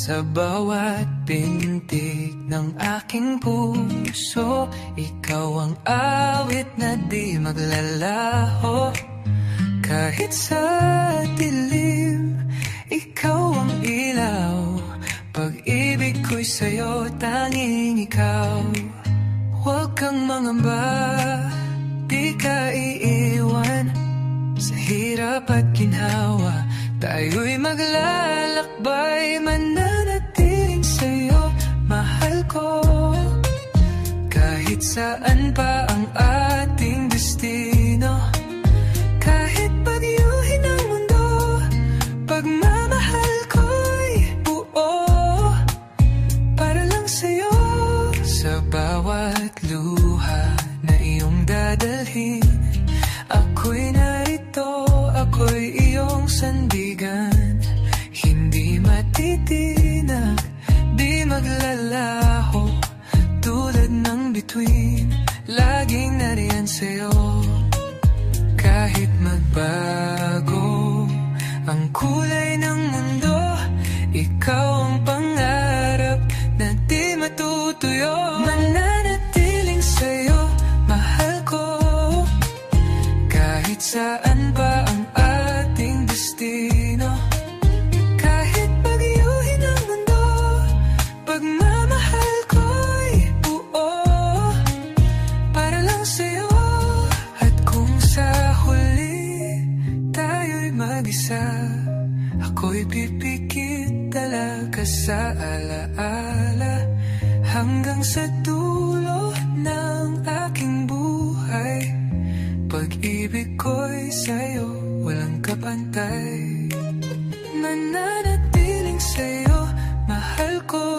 Sa bawat pintig ng aking puso, ikaw ang awit na di maglalaho. Kahit sa dilim, ikaw ang ilaw. Pag-ibig ko'y sa'yo, tanging ikaw. Huwag kang mangamba, di ka iiwan. Sa hirap at ginhawa, tayo'y maglalakbay. Mananatiling sa'yo, mahal ko. Kahit saan pa ang ating destino, kahit bagyuhin ang mundo, pagmamahal ko'y buo. Para lang sa'yo, sa bawat luha na iyong dadalhin, ako'y narito, ako'y iyong sandigan. Hindi matitinag, di maglalaho. Tulad ng bituin, laging nariyan sa'yo. Kahit magbago ang kulay ng mundo, ikaw ang pangarap na di matutuyo. Mananatiling sa'yo, mahal ko. Kahit saan pa ang ating destino, kahit bagyuhin ang mundo, pagmamahal ko'y buo. Para lang sa'yo. At kung sa huli tayo'y mag-isa, ako'y pipikit talaga sa alaala. Hanggang sa dulo ng aking buhay, pag-ibig ko'y sa'yo, walang kapantay. Mananatiling sa'yo, mahal ko.